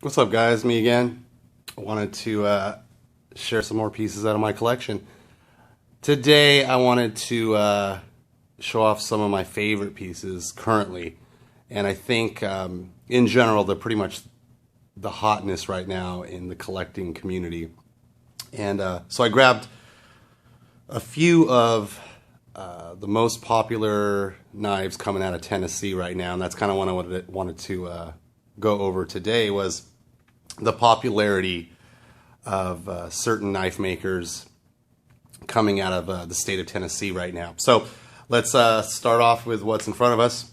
What's up, guys? Me again. I wanted to share some more pieces out of my collection. Today I wanted to show off some of my favorite pieces currently, and I think in general they're pretty much the hotness right now in the collecting community. And so I grabbed a few of the most popular knives coming out of Tennessee right now, and that's kind of what I wanted to go over today, was the popularity of certain knife makers coming out of the state of Tennessee right now. So let's start off with what's in front of us.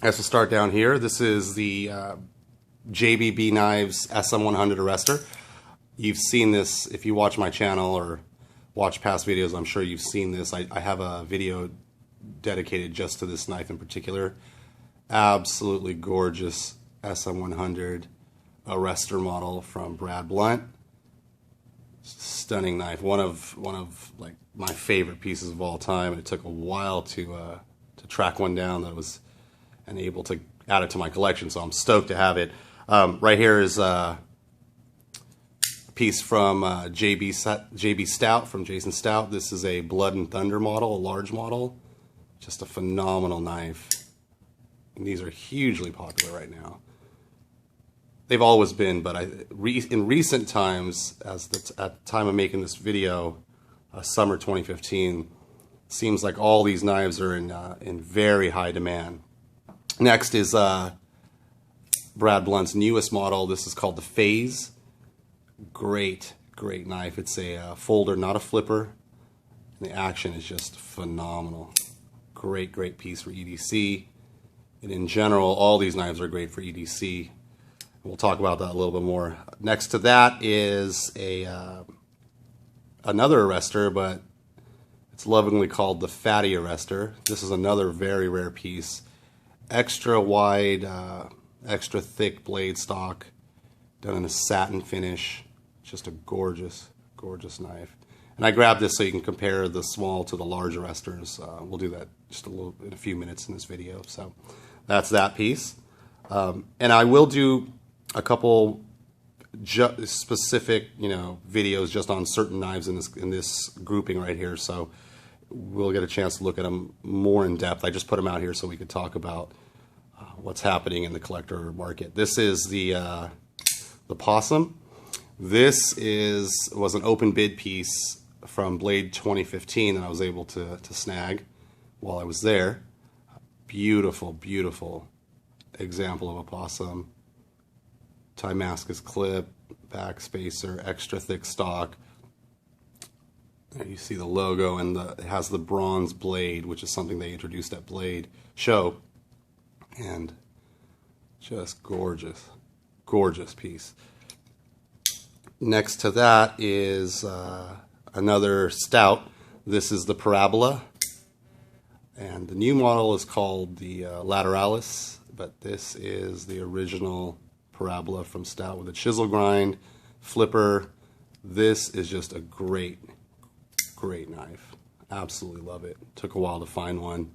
As we'll start down here, this is the JBB Knives SM100 Arrestor. You've seen this if you watch my channel or watch past videos. I'm sure you've seen this. I have a video dedicated just to this knife in particular. Absolutely gorgeous SM100 Arrestor model from Blount. Stunning knife. One of like my favorite pieces of all time. It took a while to track one down that was and able to add it to my collection, so I'm stoked to have it. Right here is a piece from JB Stout, from Jason Stout. This is a Blood and Thunder model, a large model. Just a phenomenal knife. And these are hugely popular right now. They've always been, but in recent times, at the time of making this video, summer 2015, seems like all these knives are in very high demand. Next is Blount's newest model. This is called the Phase. Great knife. It's a folder, not a flipper. And the action is just phenomenal. Great piece for EDC. And in general, all these knives are great for EDC. We'll talk about that a little bit more. Next to that is another arrestor, but it's lovingly called the Fatty Arrestor. This is another very rare piece. Extra wide, extra thick blade stock, done in a satin finish. Just a gorgeous knife. And I grabbed this so you can compare the small to the large arrestors. We'll do that just in a few minutes in this video. So that's that piece. And I will do a couple specific, videos just on certain knives in this grouping right here. So we'll get a chance to look at them more in depth. I just put them out here so we could talk about what's happening in the collector market. This is the Possum. This was an open bid piece from Blade 2015 that I was able to snag while I was there. Beautiful example of a Possum. Damascus clip, back spacer, extra thick stock. There you see the logo, and it has the bronze blade, which is something they introduced at Blade Show. And just gorgeous piece. Next to that is another Stout. This is the Parabola, and the new model is called the Lateralis, but this is the original Parabola from Stout with a chisel grind, flipper. This is just a great knife. Absolutely love it. Took a while to find one.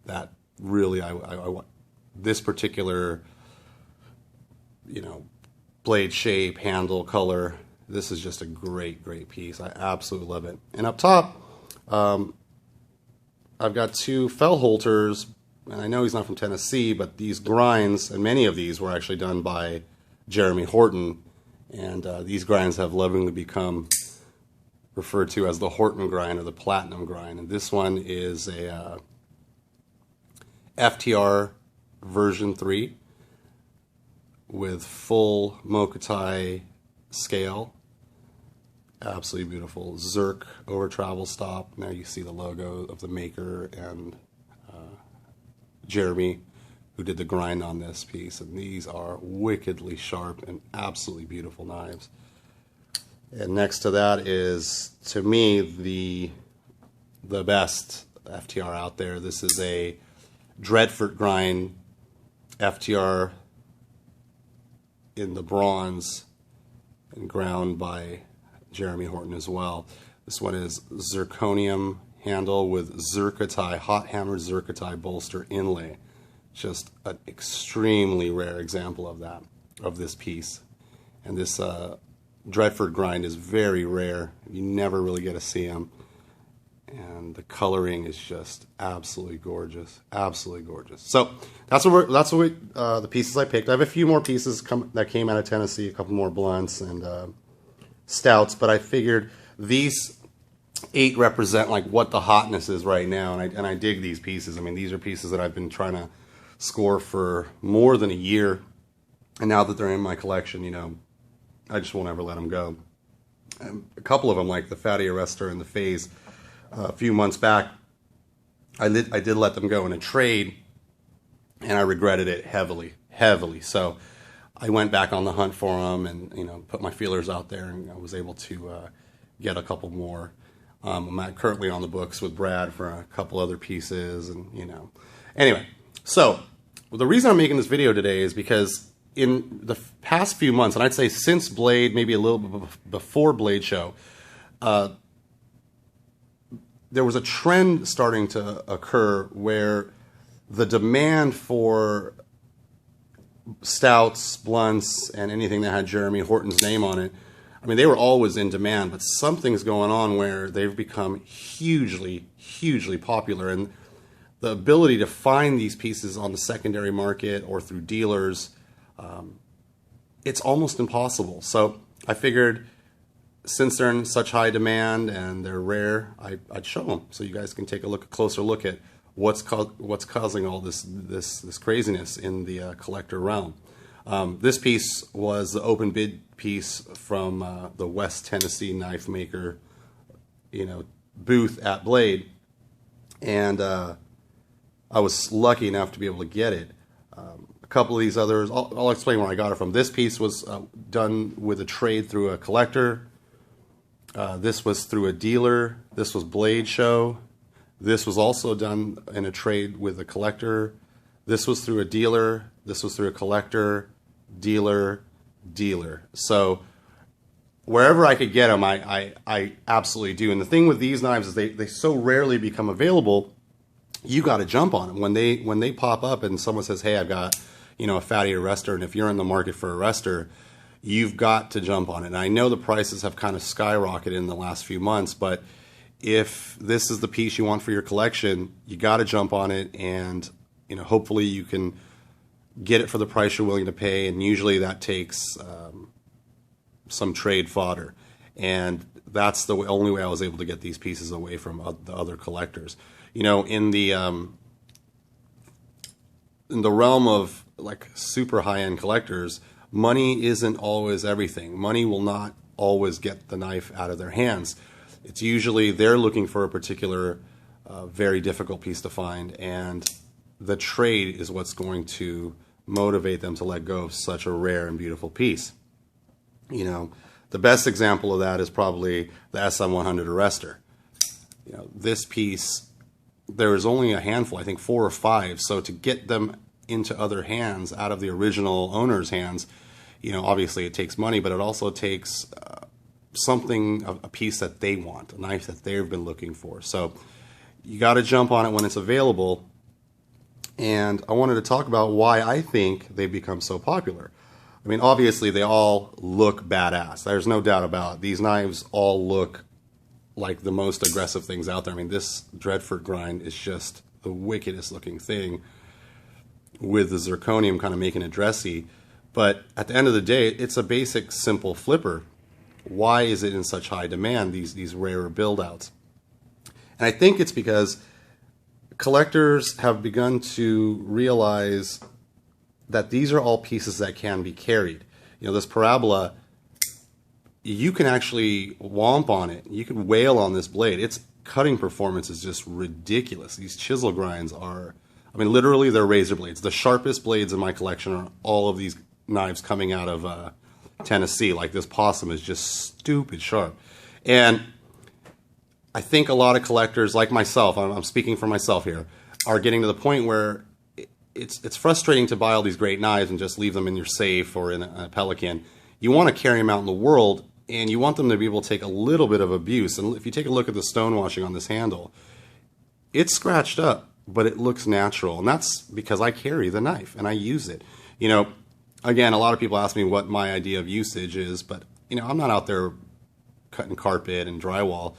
That really, this particular, blade shape, handle, color, this is just a great piece. I absolutely love it. And up top, I've got two Fellholters, and I know he's not from Tennessee, but these grinds, and many of these were actually done by Jeremy Horton, and these grinds have lovingly become referred to as the Horton grind or the Platinum grind. And this one is a FTR version 3 with full Mokutai scale. Absolutely beautiful. Zerk over travel stop. Now you see the logo of the maker and Jeremy, who did the grind on this piece. And these are wickedly sharp and absolutely beautiful knives. And next to that is, to me, the best FTR out there. This is a Dreadfort grind FTR in the bronze and ground by Jeremy Horton as well. This one is zirconium handle with zircotai, hot hammered zircotai bolster inlay. just an extremely rare example of that, of this piece. And this Dredford grind is very rare. You never really get to see them. And the coloring is just absolutely gorgeous, absolutely gorgeous. So that's the pieces I picked. I have a few more pieces that came out of Tennessee, a couple more Blounts and Stouts, but I figured these 8 represent like what the hotness is right now, and I dig these pieces. I mean, these are pieces that I've been trying to score for more than a year, and now that they're in my collection, you know, I just won't ever let them go. And a couple of them, like the Fatty Arrestor and the Phase, a few months back, I did let them go in a trade, and I regretted it heavily. So I went back on the hunt for them, and you know, put my feelers out there, and I was able to get a couple more. I'm currently on the books with Brad for a couple other pieces, and you know. Anyway, so the reason I'm making this video today is because in the past few months, and I'd say since Blade, maybe a little bit before Blade Show, there was a trend starting to occur where the demand for Stouts, Blounts, and anything that had Jeremy Horton's name on it, I mean, they were always in demand, but something's going on where they've become hugely, hugely popular. And the ability to find these pieces on the secondary market or through dealers, it's almost impossible. So I figured, since they're in such high demand and they're rare, I'd show them so you guys can take a closer look at what's causing all this craziness in the collector realm. This piece was the open bid piece from the West Tennessee knife maker, you know, booth at Blade, and I was lucky enough to be able to get it. A couple of these others, I'll explain where I got it from. This piece was done with a trade through a collector. This was through a dealer. This was Blade Show. This was also done in a trade with a collector. This was through a dealer. This was through a collector, dealer. So wherever I could get them, I absolutely do. And the thing with these knives is they so rarely become available. You got to jump on them when they pop up, and someone says, "Hey, I've got, you know, a Fatty Arrestor," and if you're in the market for Arrestor, you've got to jump on it. And I know the prices have kind of skyrocketed in the last few months, but if this is the piece you want for your collection, you got to jump on it, and you know, hopefully you can get it for the price you're willing to pay. And usually that takes some trade fodder, and that's the only way I was able to get these pieces away from the other collectors. You know, in the realm of like super high-end collectors, money isn't always everything. Money will not always get the knife out of their hands. It's usually they're looking for a particular very difficult piece to find, and the trade is what's going to motivate them to let go of such a rare and beautiful piece. You know, the best example of that is probably the SM100 Arrestor. You know, this piece, there is only a handful, I think 4 or 5, so to get them into other hands, out of the original owner's hands, you know, obviously it takes money, but it also takes something, a piece that they want, a knife that they've been looking for. So you got to jump on it when it's available. And I wanted to talk about why I think they've become so popular. I mean, obviously they all look badass. There's no doubt about it. These knives all look like the most aggressive things out there. I mean, this Dredford grind is just the wickedest looking thing, with the zirconium kind of making it dressy. But at the end of the day, it's a basic, simple flipper. Why is it in such high demand, these rarer build-outs? And I think it's because collectors have begun to realize that these are all pieces that can be carried. You know, this Parabola, you can actually womp on it. You can wail on this blade. Its cutting performance is just ridiculous. These chisel grinds are, I mean, literally they're razor blades. The sharpest blades in my collection are all of these knives coming out of Tennessee. Like this Possum is just stupid sharp. And I think a lot of collectors, like myself, I'm speaking for myself here, are getting to the point where it's frustrating to buy all these great knives and just leave them in your safe or in a Pelican. You want to carry them out in the world, and you want them to be able to take a little bit of abuse. And if you take a look at the stonewashing on this handle, it's scratched up, but it looks natural. And that's because I carry the knife and I use it. You know, again, a lot of people ask me what my idea of usage is, but, you know, I'm not out there cutting carpet and drywall,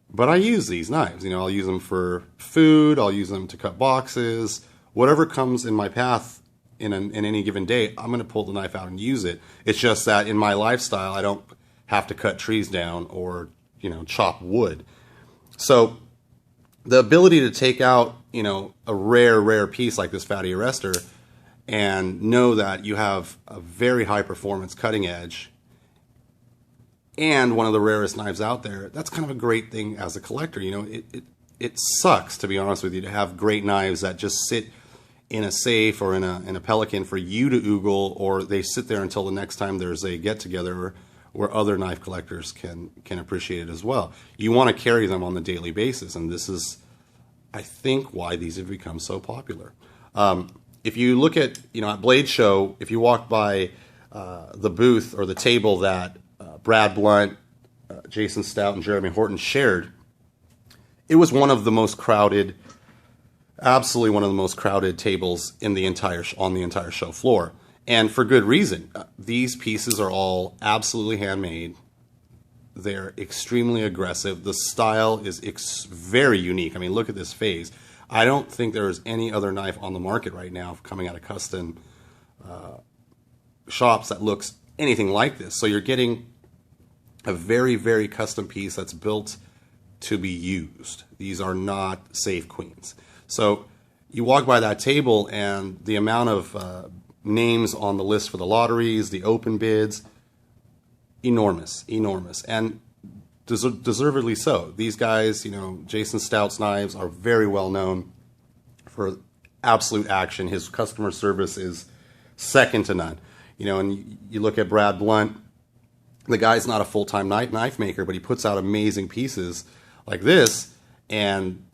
but I use these knives. You know, I'll use them for food, I'll use them to cut boxes, whatever comes in my path in any given day, I'm going to pull the knife out and use it. It's just that in my lifestyle, I don't have to cut trees down or, you know, chop wood. So the ability to take out, you know, a rare piece like this fatty arrestor and know that you have a very high performance cutting edge and one of the rarest knives out there, that's kind of a great thing as a collector. You know, it sucks, to be honest with you, to have great knives that just sit in a safe or in a Pelican for you to oogle, or they sit there until the next time there's a get-together where other knife collectors can appreciate it as well. You want to carry them on the daily basis, and this is, I think, why these have become so popular. If you look at, you know, at Blade Show, if you walk by the booth or the table that Brad Blount, Jason Stout, and Jeremy Horton shared, it was one of the most crowded, absolutely one of the most crowded tables in the entire on the entire show floor, and for good reason. These pieces are all absolutely handmade. They're extremely aggressive. The style is very unique. I mean, look at this phase. I don't think there is any other knife on the market right now coming out of custom shops that looks anything like this. So you're getting a very custom piece that's built to be used. These are not safe queens. So you walk by that table and the amount of names on the list for the lotteries, the open bids, enormous. And deservedly so. These guys, you know, Jason Stout's knives are very well known for absolute action. His customer service is second to none. You know, and you look at Brad Blount, the guy's not a full-time knife maker, but he puts out amazing pieces like this, and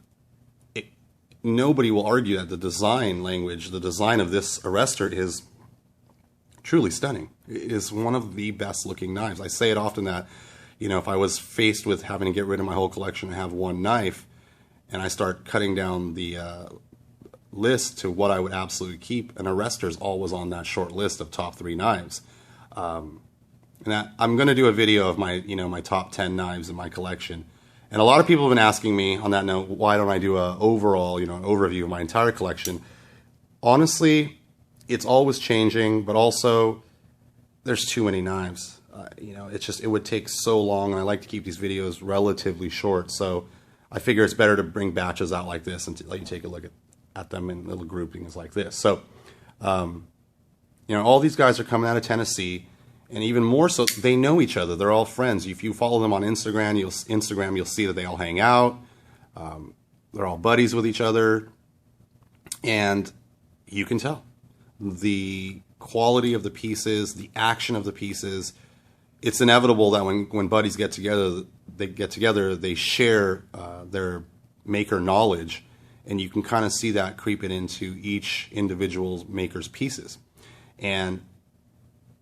nobody will argue that the design language, the design of this arrestor is truly stunning. It is one of the best looking knives. I say it often that, you know, if I was faced with having to get rid of my whole collection and have one knife, and I start cutting down the list to what I would absolutely keep, an arrestor's always on that short list of top 3 knives. And I'm going to do a video of my, you know, my top 10 knives in my collection. And a lot of people have been asking me on that note, why don't I do a overall, you know, an overview of my entire collection? Honestly, it's always changing, but also there's too many knives. You know, it's just, it would take so long, and I like to keep these videos relatively short. So I figure it's better to bring batches out like this and to let you take a look at them in little groupings like this. So, you know, all these guys are coming out of Tennessee. And even more so, they know each other. They're all friends. If you follow them on Instagram, you'll see that they all hang out. They're all buddies with each other. And you can tell. The quality of the pieces, the action of the pieces, it's inevitable that when buddies get together, they share their maker knowledge. And you can kind of see that creeping into each individual maker's pieces. And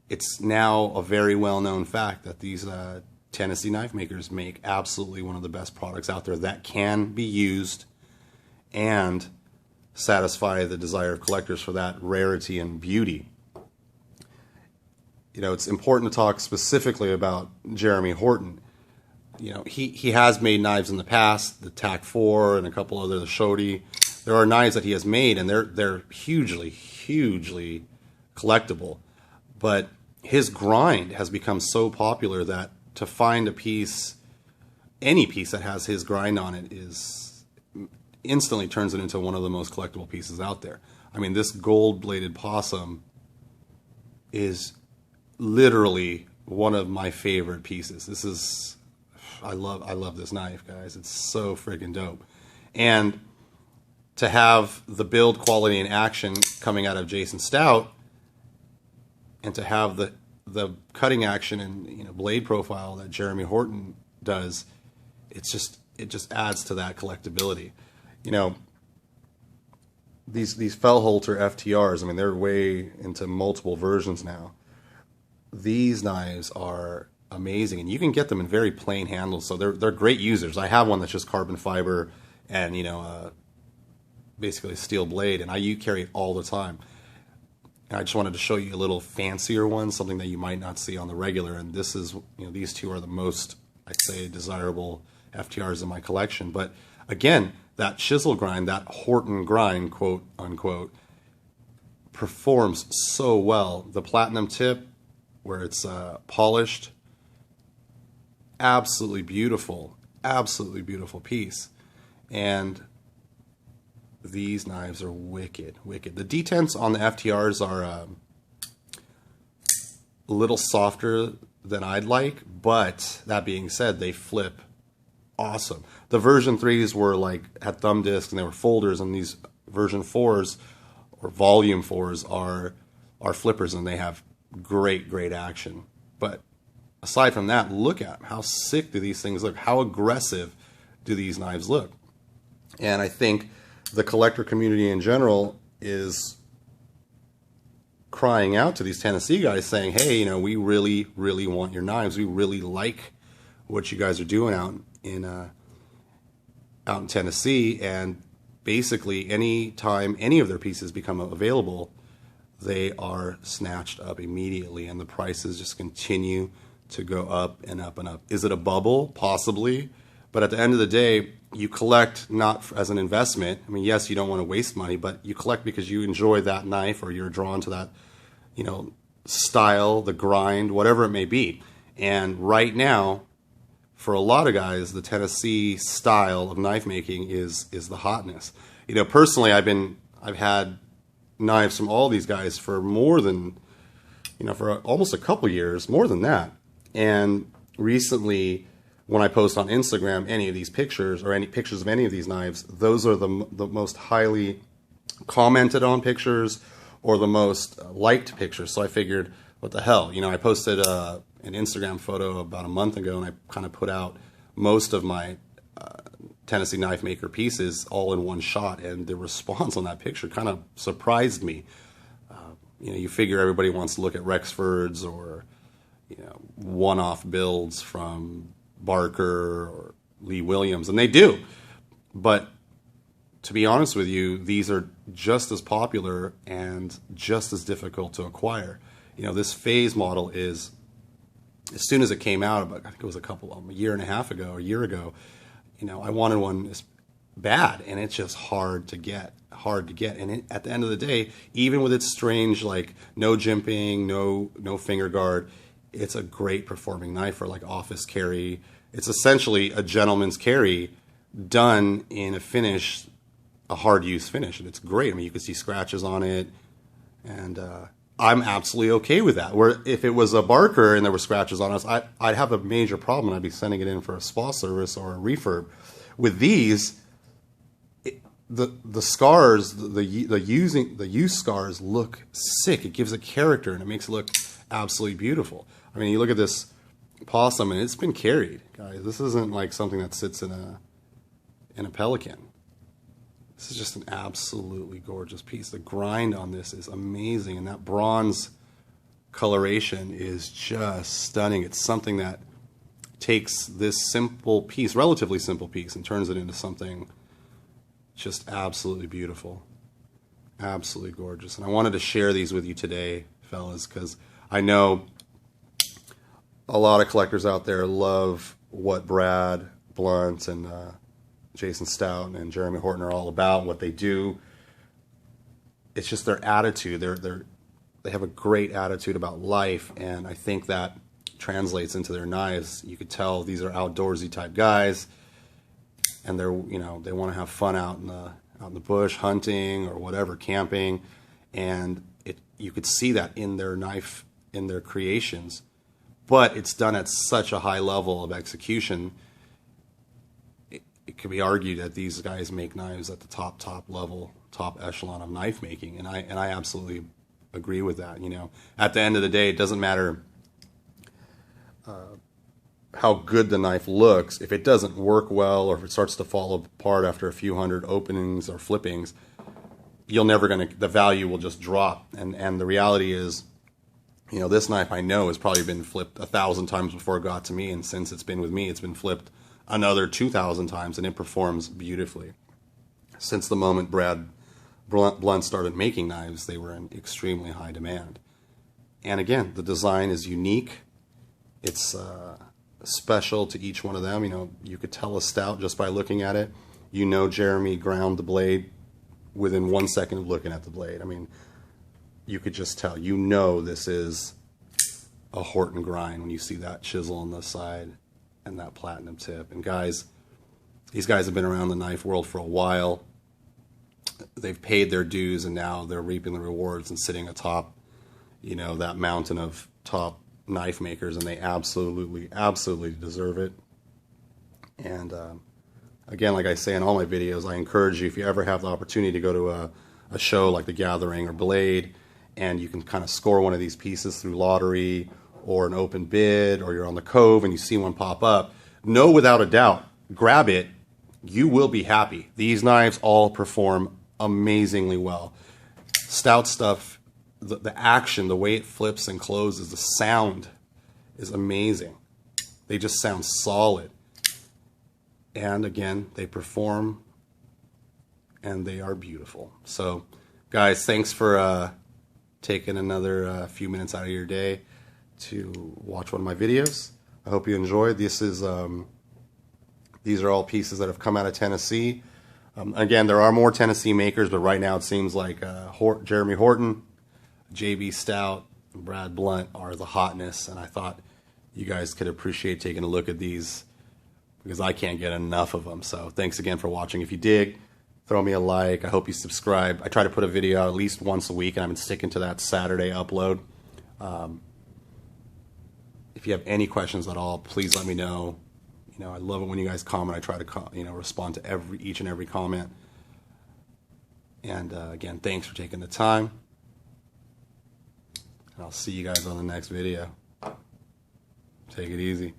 it's now a very well-known fact that these Tennessee knife makers make absolutely one of the best products out there that can be used and satisfy the desire of collectors for that rarity and beauty. You know, it's important to talk specifically about Jeremy Horton. You know, he has made knives in the past, the TAC 4 and a couple other, the Shodi. There are knives that he has made, and they're hugely collectible. But his grind has become so popular that to find a piece, any piece that has his grind on it, is instantly turns it into one of the most collectible pieces out there. I mean, this gold-bladed possum is literally one of my favorite pieces. This is, I love this knife, guys. It's so friggin' dope. And to have the build quality and action coming out of Jason Stout, and to have the cutting action and, you know, blade profile that Jeremy Horton does, it just adds to that collectability. You know, these Fellholter FTRs, I mean, they're way into multiple versions now. These knives are amazing, and you can get them in very plain handles, so they're great users. I have one that's just carbon fiber and, you know, basically a steel blade, and you carry it all the time. And I just wanted to show you a little fancier one, something that you might not see on the regular. And this is, these two are the most, I'd say, desirable FTRs in my collection. But again, that chisel grind, that Horton grind, quote unquote, performs so well. The platinum tip, where it's polished, absolutely beautiful piece. And these knives are wicked. The detents on the FTRs are a little softer than I'd like, but that being said, they flip awesome. The version 3s were had thumb discs and they were folders, and these version 4s or volume 4s are flippers, and they have great action. But aside from that, look at how sick do these things look. How aggressive do these knives look? And I think the collector community in general is crying out to these Tennessee guys saying, hey, we really want your knives. We really like what you guys are doing out in Tennessee. And basically any time any of their pieces become available, they are snatched up immediately, and the prices just continue to go up and up and up. Is it a bubble? Possibly. But at the end of the day, you collect not as an investment. I mean, yes, you don't want to waste money, but you collect because you enjoy that knife, or you're drawn to that, style, the grind, whatever it may be. And right now, for a lot of guys, the Tennessee style of knife making is the hotness. Personally, I've had knives from all these guys for more than, for almost a couple years, more than that. And recently, when I post on Instagram any of these pictures, or any pictures of any of these knives, those are the most highly commented on pictures, or the most liked pictures. So I figured, what the hell? I posted an Instagram photo about a month ago, and I kind of put out most of my Tennessee knife maker pieces all in one shot, and the response on that picture kind of surprised me. You figure everybody wants to look at Rexfords or one-off builds from Barker or Lee Williams, and they do. But to be honest with you, these are just as popular and just as difficult to acquire. This phase model is, as soon as it came out, I think it was a year and a half ago, a year ago, I wanted one bad, and it's just hard to get. And at the end of the day, even with its strange, no jimping, no finger guard, it's a great performing knife for office carry. It's essentially a gentleman's carry done in a hard use finish, and it's great. I mean, you can see scratches on it, and I'm absolutely okay with that. Where if it was a Barker and there were scratches on us, I'd have a major problem, and I'd be sending it in for a spa service or a refurb. With these, the scars, the use scars look sick. It gives it character, and it makes it look absolutely beautiful. I mean, you look at this possum, and it's been carried, guys. This isn't like something that sits in a Pelican. This is just an absolutely gorgeous piece. The grind on this is amazing, and that bronze coloration is just stunning. It's something that takes this simple piece, relatively simple piece, and turns it into something just absolutely beautiful. Absolutely gorgeous. And I wanted to share these with you today, fellas, because I know a lot of collectors out there love what Brad Blount and Jason Stout and Jeremy Horton are all about, what they do. It's just their attitude. They have a great attitude about life, and I think that translates into their knives. You could tell these are outdoorsy type guys, and they want to have fun out in the bush, hunting or whatever, camping, and you could see that in their knife, in their creations. But it's done at such a high level of execution. It could be argued that these guys make knives at the top level, top echelon of knife making, and I absolutely agree with that. At the end of the day, it doesn't matter how good the knife looks. If it doesn't work well, or if it starts to fall apart after a few hundred openings or flippings, the value will just drop. And the reality is, this knife I know has probably been flipped 1,000 times before it got to me, and since it's been with me, it's been flipped another 2,000 times, and it performs beautifully. Since the moment Blount started making knives, they were in extremely high demand. And again, the design is unique. It's special to each one of them. You know, you could tell a Stout just by looking at it. You know Jeremy ground the blade within 1 second of looking at the blade. I mean, you could just tell. You know this is a Horton grind when you see that chisel on the side and that platinum tip. And guys, these guys have been around the knife world for a while. They've paid their dues, and now they're reaping the rewards and sitting atop, you know, that mountain of top knife makers, and they absolutely deserve it. And again, like I say in all my videos, I encourage you, if you ever have the opportunity to go to a show like The Gathering or Blade, and you can kind of score one of these pieces through lottery or an open bid, or you're on the Cove and you see one pop up, know without a doubt, grab it. You will be happy. These knives all perform amazingly well. Stout stuff, the action, the way it flips and closes, the sound is amazing. They just sound solid. And again, they perform and they are beautiful. So guys, thanks for taking another few minutes out of your day to watch one of my videos. I hope you enjoyed. This is these are all pieces that have come out of Tennessee. Again, there are more Tennessee makers, but right now it seems like Jeremy Horton, JB Stout, and Brad Blount are the hotness, and I thought you guys could appreciate taking a look at these because I can't get enough of them. So thanks again for watching. If you dig, throw me a like. I hope you subscribe. I try to put a video out at least once a week, and I've been sticking to that Saturday upload. If you have any questions at all, please let me know. You know, I love it when you guys comment. I try to respond to each and every comment. And again, thanks for taking the time. And I'll see you guys on the next video. Take it easy.